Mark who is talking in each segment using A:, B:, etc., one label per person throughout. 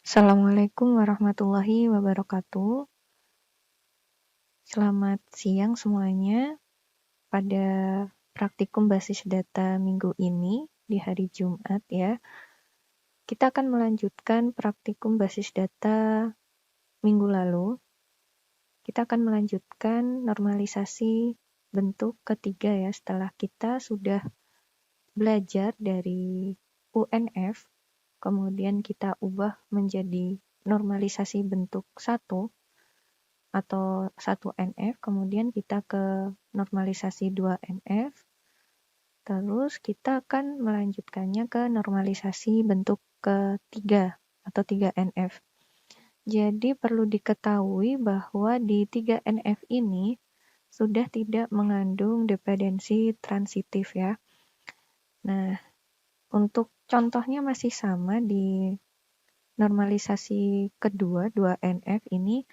A: Assalamualaikum warahmatullahi wabarakatuh. Selamat siang semuanya. Pada praktikum basis data minggu ini di hari Jumat ya, kita akan melanjutkan praktikum basis data minggu lalu. Kita akan melanjutkan normalisasi bentuk ketiga ya, setelah kita sudah belajar dari UNF, kemudian kita ubah menjadi normalisasi bentuk 1 atau 1NF, kemudian kita ke normalisasi 2NF, terus kita akan melanjutkannya ke normalisasi bentuk ketiga atau 3NF. Jadi perlu diketahui bahwa di 3NF ini sudah tidak mengandung dependensi transitif ya. Nah, untuk contohnya masih sama di normalisasi kedua 2NF ini,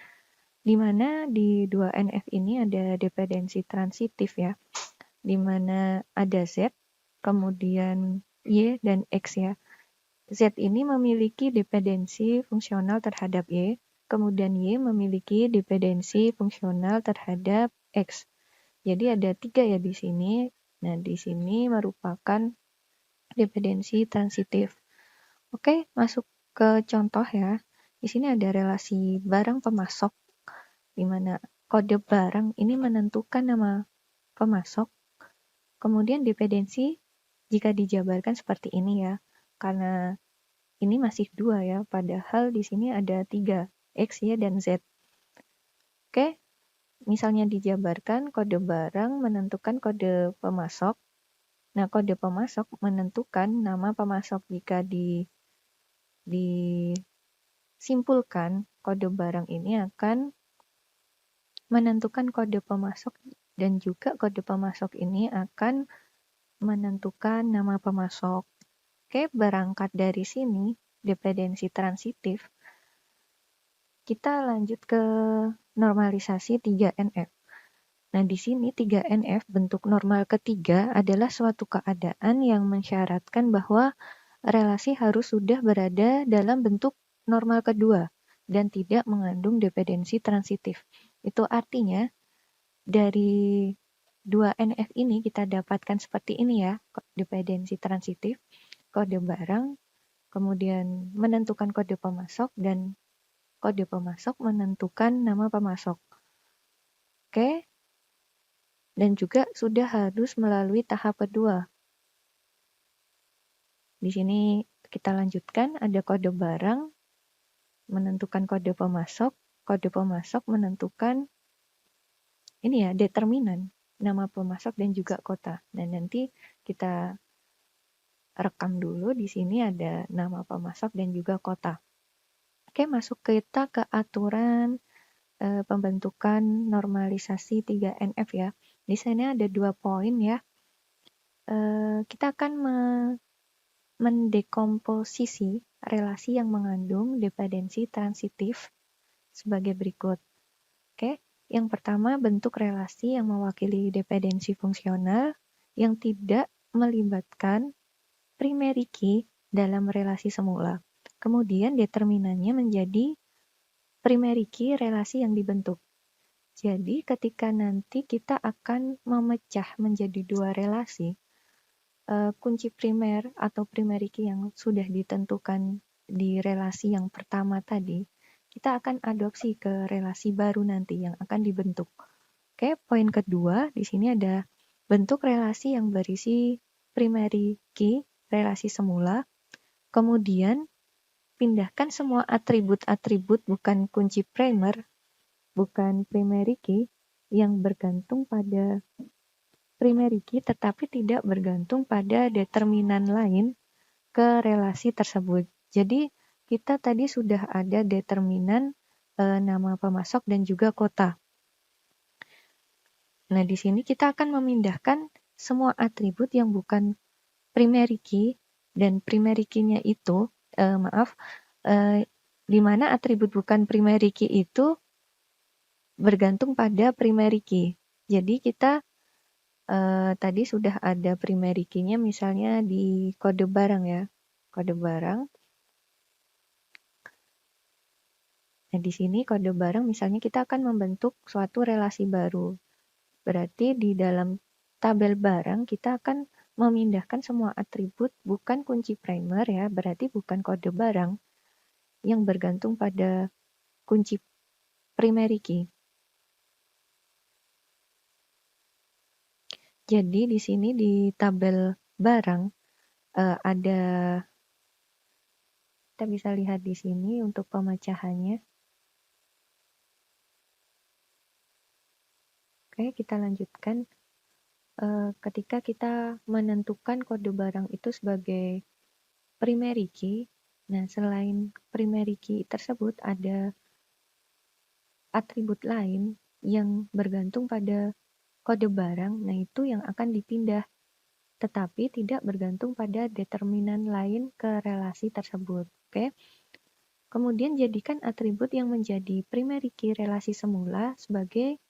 A: di mana di 2NF ini ada dependensi transitif ya, di mana ada Z, kemudian Y dan X ya. Z ini memiliki dependensi fungsional terhadap Y, kemudian Y memiliki dependensi fungsional terhadap X. Jadi ada 3 ya di sini. Nah, di sini merupakan dependensi transitif. Oke, masuk ke contoh ya. Di sini ada relasi barang pemasok, di mana kode barang ini menentukan nama pemasok. Kemudian dependensi jika dijabarkan seperti ini ya, karena ini masih 2 ya, padahal di sini ada 3, X, Y, dan Z. Oke, misalnya dijabarkan kode barang menentukan kode pemasok. Nah, kode pemasok menentukan nama pemasok. Jika disimpulkan, kode barang ini akan menentukan kode pemasok dan juga kode pemasok ini akan menentukan nama pemasok. Oke, berangkat dari sini, dependensi transitif, kita lanjut ke normalisasi 3NF. Nah, di sini 3NF bentuk normal ketiga adalah suatu keadaan yang mensyaratkan bahwa relasi harus sudah berada dalam bentuk normal kedua dan tidak mengandung dependensi transitif. Itu artinya dari 2NF ini kita dapatkan seperti ini ya, dependensi transitif, kode barang, kemudian menentukan kode pemasok, dan kode pemasok menentukan nama pemasok. Oke, dan juga sudah harus melalui tahap kedua. Di sini kita lanjutkan, ada kode barang, menentukan kode pemasok menentukan ini ya, determinan, nama pemasok dan juga kota. Dan nanti kita rekam dulu, di sini ada nama pemasok dan juga kota. Oke, masuk kita ke aturan pembentukan normalisasi 3NF ya. Di sini ada 2 poin ya. Kita akan mendekomposisi relasi yang mengandung dependensi transitif sebagai berikut. Oke, yang pertama bentuk relasi yang mewakili dependensi fungsional yang tidak melibatkan primary key dalam relasi semula. Kemudian determinannya menjadi primary key relasi yang dibentuk. Jadi ketika nanti kita akan memecah menjadi 2 relasi, kunci primer atau primary key yang sudah ditentukan di relasi yang pertama tadi, kita akan adopsi ke relasi baru nanti yang akan dibentuk. Oke, poin kedua, di sini ada bentuk relasi yang berisi primary key, relasi semula, kemudian pindahkan semua atribut-atribut bukan kunci primer, bukan primary key, yang bergantung pada primary key tetapi tidak bergantung pada determinan lain ke relasi tersebut. Jadi kita tadi sudah ada determinan nama pemasok dan juga kota. Nah, di sini kita akan memindahkan semua atribut yang bukan primary key, dan primary key-nya itu, di mana atribut bukan primary key itu bergantung pada primary key. Jadi kita tadi sudah ada primary key-nya misalnya di kode barang ya. Kode barang. Nah, di sini kode barang misalnya kita akan membentuk suatu relasi baru. Berarti di dalam tabel barang kita akan memindahkan semua atribut bukan kunci primer ya, berarti bukan kode barang yang bergantung pada kunci primary key. Jadi di sini di tabel barang ada, kita bisa lihat di sini untuk pemecahannya. Oke, kita lanjutkan. Ketika kita menentukan kode barang itu sebagai primary key, nah selain primary key tersebut ada atribut lain yang bergantung pada kode barang, nah itu yang akan dipindah, tetapi tidak bergantung pada determinan lain ke relasi tersebut. Oke. Kemudian jadikan atribut yang menjadi primary key relasi semula sebagai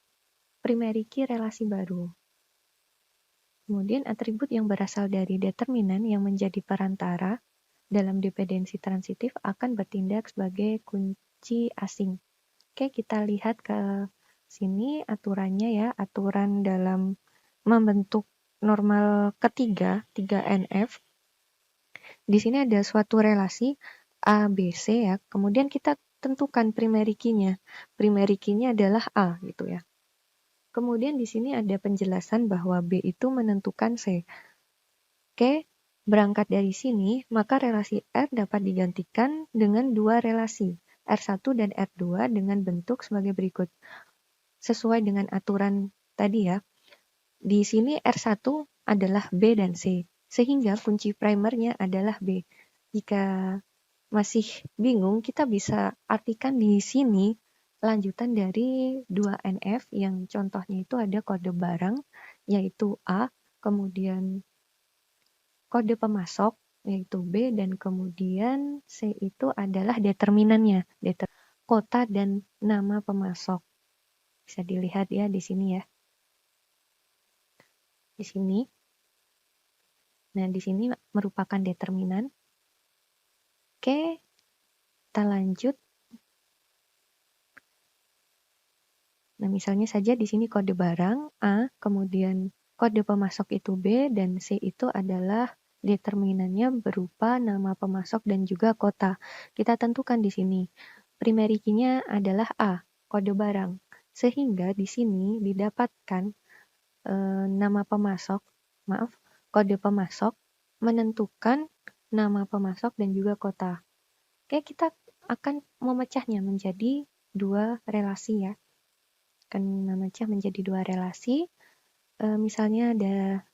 A: primary key relasi baru. Kemudian atribut yang berasal dari determinan yang menjadi perantara dalam dependensi transitif akan bertindak sebagai kunci asing. Oke, kita lihat ke sini aturannya ya, aturan dalam membentuk normal ketiga, 3NF. Di sini ada suatu relasi A, B, C ya. Kemudian kita tentukan primary key-nya. Primary key-nya adalah A gitu ya. Kemudian di sini ada penjelasan bahwa B itu menentukan C. Oke, berangkat dari sini, maka relasi R dapat digantikan dengan dua relasi, R1 dan R2 dengan bentuk sebagai berikut. Sesuai dengan aturan tadi ya, di sini R1 adalah B dan C, sehingga kunci primernya adalah B. Jika masih bingung, kita bisa artikan di sini lanjutan dari 2NF yang contohnya itu ada kode barang, yaitu A, kemudian kode pemasok, yaitu B, dan kemudian C itu adalah determinannya, kota dan nama pemasok. Bisa dilihat ya di sini ya. Di sini. Nah, di sini merupakan determinan. Oke, kita lanjut. Nah, misalnya saja di sini kode barang A, kemudian kode pemasok itu B, dan C itu adalah determinannya berupa nama pemasok dan juga kota. Kita tentukan di sini. Primary key-nya adalah A, kode barang. Sehingga di sini didapatkan nama pemasok, kode pemasok menentukan nama pemasok dan juga kota. Oke, kita akan memecahnya menjadi dua relasi ya. Akan memecah menjadi dua relasi. Misalnya ada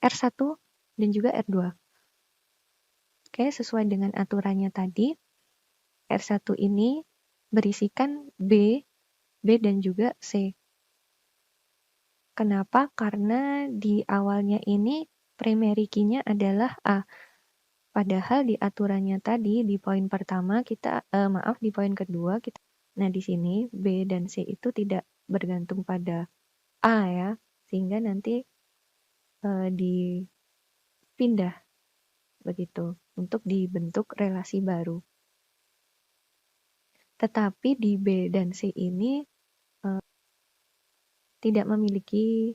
A: R1 dan juga R2. Oke, sesuai dengan aturannya tadi, R1 ini berisikan B dan juga C. Kenapa? Karena di awalnya ini primary key-nya adalah A. Padahal di aturannya tadi di poin pertama di poin kedua kita. Nah, di sini B dan C itu tidak bergantung pada A ya, sehingga nanti dipindah begitu untuk dibentuk relasi baru. Tetapi di B dan C ini tidak memiliki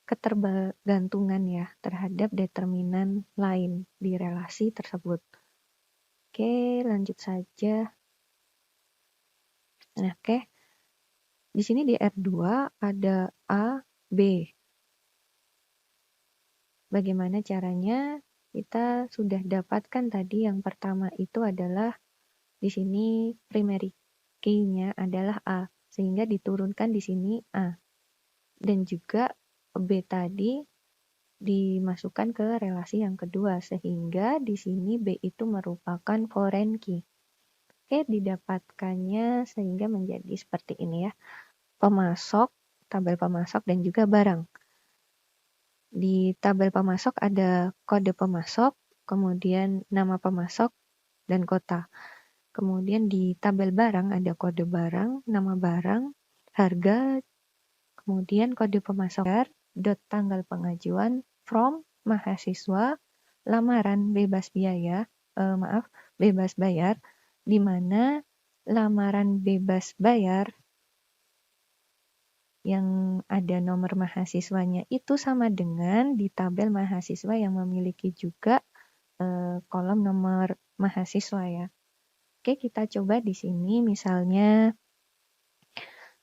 A: ketergantungan ya terhadap determinan lain di relasi tersebut. Oke, lanjut saja. Nah, oke. Di sini di R2 ada A, B. Bagaimana caranya? Kita sudah dapatkan tadi yang pertama itu adalah di sini primary key-nya adalah A, sehingga diturunkan di sini A. Dan juga B tadi dimasukkan ke relasi yang kedua, sehingga di sini B itu merupakan foreign key. Oke, didapatkannya sehingga menjadi seperti ini ya. Pemasok, tabel pemasok, dan juga barang. Di tabel pemasok ada kode pemasok, kemudian nama pemasok, dan kota. Kemudian di tabel barang ada kode barang, nama barang, harga, kemudian kode pemasok, tanggal pengajuan, from, mahasiswa, lamaran, bebas biaya, bebas bayar, di mana lamaran bebas bayar yang ada nomor mahasiswanya itu sama dengan di tabel mahasiswa yang memiliki juga kolom nomor mahasiswa ya. Oke, kita coba di sini misalnya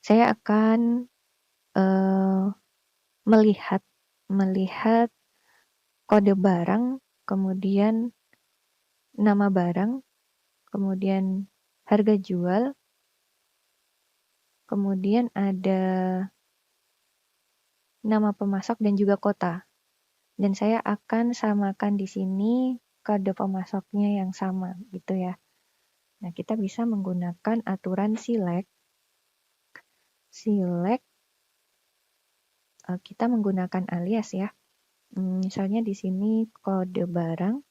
A: saya akan melihat kode barang, kemudian nama barang, kemudian harga jual, kemudian ada nama pemasok dan juga kota. Dan saya akan samakan di sini kode pemasoknya yang sama gitu ya. Nah, kita bisa menggunakan aturan select. Kita menggunakan alias ya. Misalnya di sini kode barang.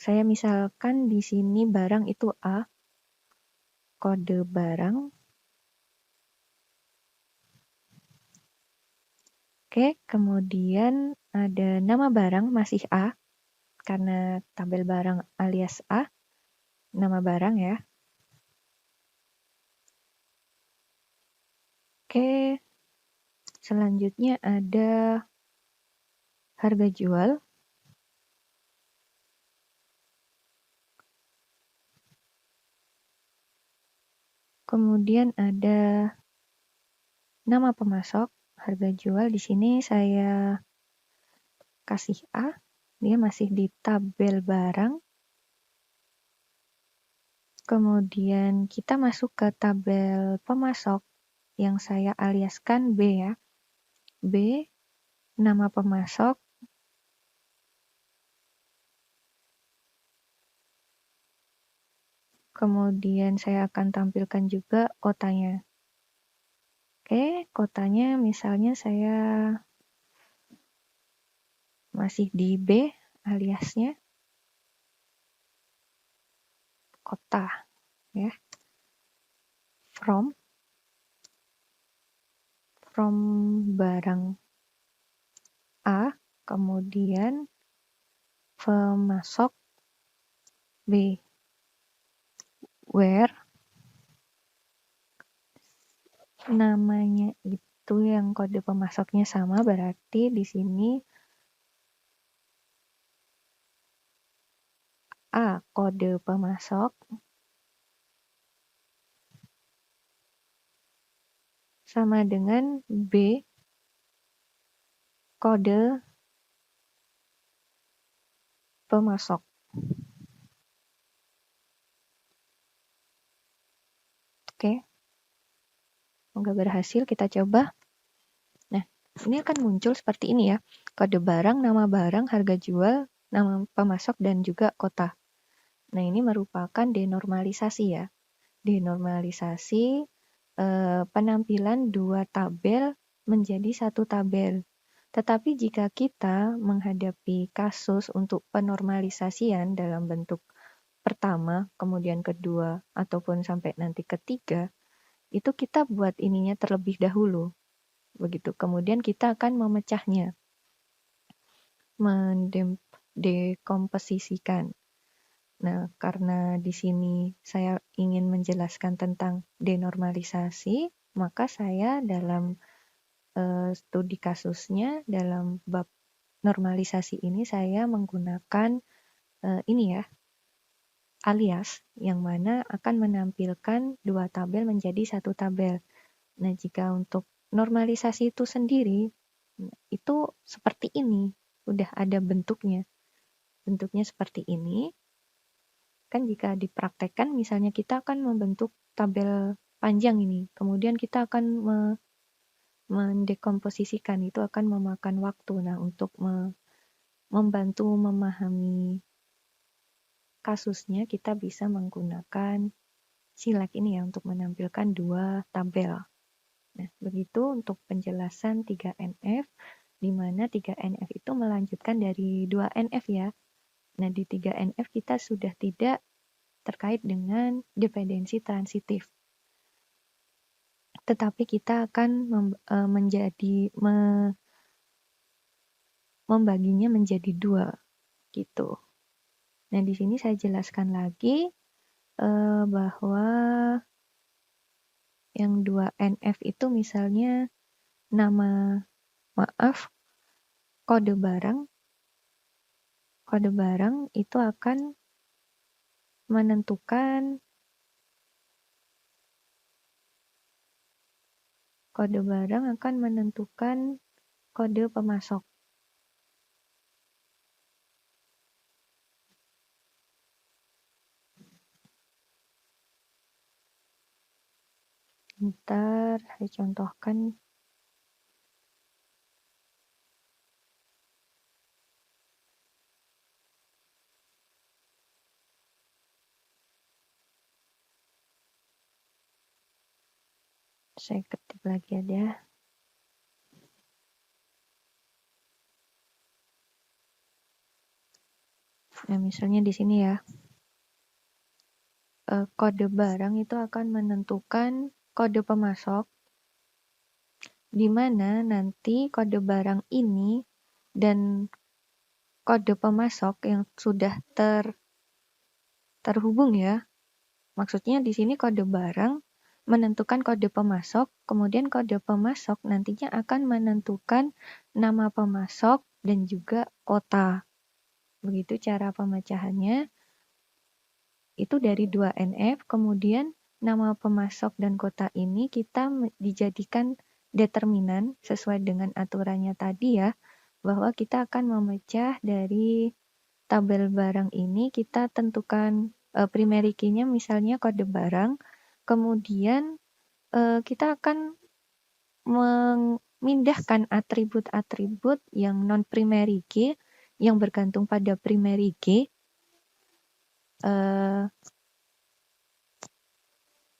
A: Saya misalkan di sini barang itu A, kode barang. Oke, kemudian ada nama barang masih A, karena tabel barang alias A, nama barang ya. Oke, selanjutnya ada harga jual. Kemudian ada nama pemasok, harga jual. Di sini saya kasih A, dia masih di tabel barang. Kemudian kita masuk ke tabel pemasok yang saya aliaskan B ya. B, nama pemasok. Kemudian saya akan tampilkan juga kotanya. Oke, kotanya misalnya saya masih di B aliasnya kota ya. From barang A, kemudian pemasok B. Where namanya itu yang kode pemasoknya sama, berarti di sini A kode pemasok sama dengan B kode pemasok. Oke. Semoga berhasil, kita coba. Nah, ini akan muncul seperti ini ya. Kode barang, nama barang, harga jual, nama pemasok, dan juga kota. Nah, ini merupakan denormalisasi ya. Denormalisasi penampilan dua tabel menjadi satu tabel. Tetapi jika kita menghadapi kasus untuk penormalisasian dalam bentuk pertama, kemudian kedua, ataupun sampai nanti ketiga, itu kita buat ininya terlebih dahulu. Begitu. Kemudian kita akan memecahnya, mendekomposisikan. Nah, karena di sini saya ingin menjelaskan tentang denormalisasi, maka saya dalam studi kasusnya, dalam bab normalisasi ini saya menggunakan ini ya, alias, yang mana akan menampilkan dua tabel menjadi satu tabel. Nah, jika untuk normalisasi itu sendiri, itu seperti ini, udah ada bentuknya. Bentuknya seperti ini. Kan jika dipraktekkan, misalnya kita akan membentuk tabel panjang ini, kemudian kita akan mendekomposisikan, itu akan memakan waktu. Nah, untuk membantu memahami kasusnya, kita bisa menggunakan select ini ya, untuk menampilkan dua tabel. Nah, begitu untuk penjelasan 3NF, di mana 3NF itu melanjutkan dari 2NF ya. Nah, di 3NF kita sudah tidak terkait dengan dependensi transitif. Tetapi kita akan membaginya menjadi dua, gitu. Nah, di sini saya jelaskan lagi bahwa yang 2NF itu misalnya kode barang itu akan menentukan kode pemasok. Ntar saya contohkan. Saya ketik lagi ada. Nah, misalnya di sini ya. Kode barang itu akan menentukan kode pemasok, di mana nanti kode barang ini dan kode pemasok yang sudah terhubung ya. Maksudnya di sini kode barang menentukan kode pemasok, kemudian kode pemasok nantinya akan menentukan nama pemasok dan juga kota. Begitu cara pemecahannya. Itu dari 2NF, kemudian nama pemasok dan kota ini kita dijadikan determinan sesuai dengan aturannya tadi ya, bahwa kita akan memecah dari tabel barang ini, kita tentukan primary key-nya misalnya kode barang, kemudian kita akan memindahkan atribut-atribut yang non-primary key, yang bergantung pada primary key,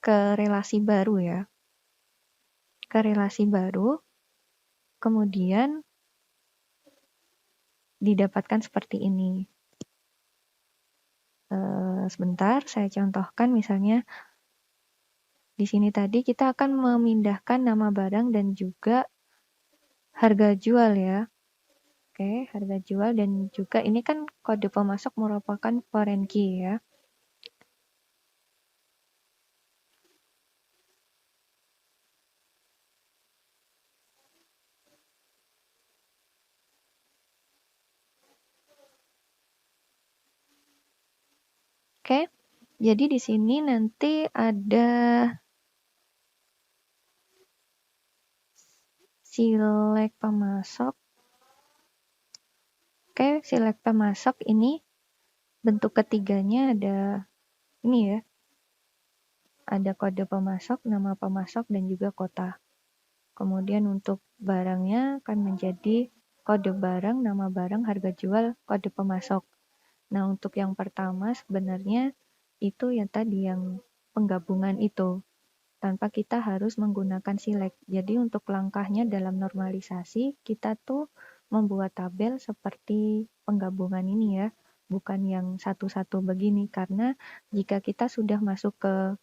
A: ke relasi baru ya. Ke relasi baru, kemudian didapatkan seperti ini. Sebentar, saya contohkan misalnya di sini tadi kita akan memindahkan nama barang dan juga harga jual ya. Oke, harga jual dan juga ini kan kode pemasok merupakan foreign key ya. Oke, jadi di sini nanti ada select pemasok. Oke, select pemasok ini bentuk ketiganya ada ini ya. Ada kode pemasok, nama pemasok, dan juga kota. Kemudian untuk barangnya akan menjadi kode barang, nama barang, harga jual, kode pemasok. Nah, untuk yang pertama sebenarnya itu yang tadi yang penggabungan itu. Tanpa kita harus menggunakan select. Jadi untuk langkahnya dalam normalisasi, kita tuh membuat tabel seperti penggabungan ini ya. Bukan yang satu-satu begini. Karena jika kita sudah masuk ke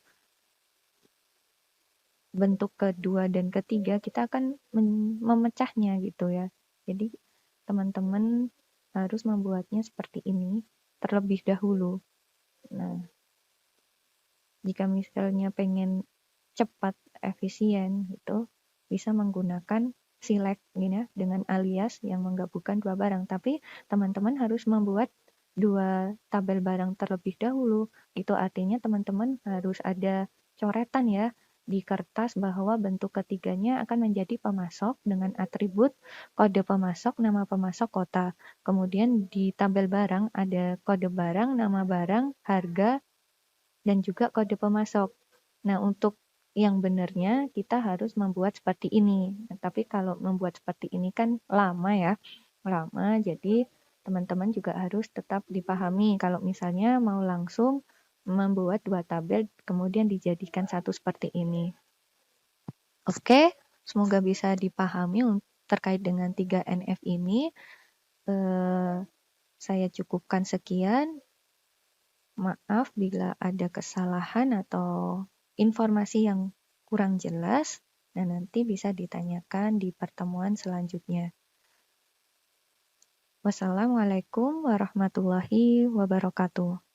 A: bentuk kedua dan ketiga, kita akan memecahnya gitu ya. Jadi teman-teman harus membuatnya seperti ini terlebih dahulu. Nah, jika misalnya pengen cepat, efisien gitu, bisa menggunakan select gini ya, dengan alias yang menggabungkan dua barang. Tapi teman-teman harus membuat dua tabel barang terlebih dahulu. Itu artinya teman-teman harus ada coretan ya di kertas bahwa bentuk ketiganya akan menjadi pemasok dengan atribut kode pemasok, nama pemasok, kota. Kemudian di tabel barang ada kode barang, nama barang, harga, dan juga kode pemasok. Nah, untuk yang benarnya kita harus membuat seperti ini. Nah, tapi kalau membuat seperti ini kan lama ya. Lama, jadi teman-teman juga harus tetap dipahami kalau misalnya mau langsung membuat dua tabel kemudian dijadikan satu seperti ini. Oke, semoga bisa dipahami terkait dengan 3NF ini. Saya cukupkan sekian. Maaf bila ada kesalahan atau informasi yang kurang jelas, dan nanti bisa ditanyakan di pertemuan selanjutnya. Wassalamualaikum warahmatullahi wabarakatuh.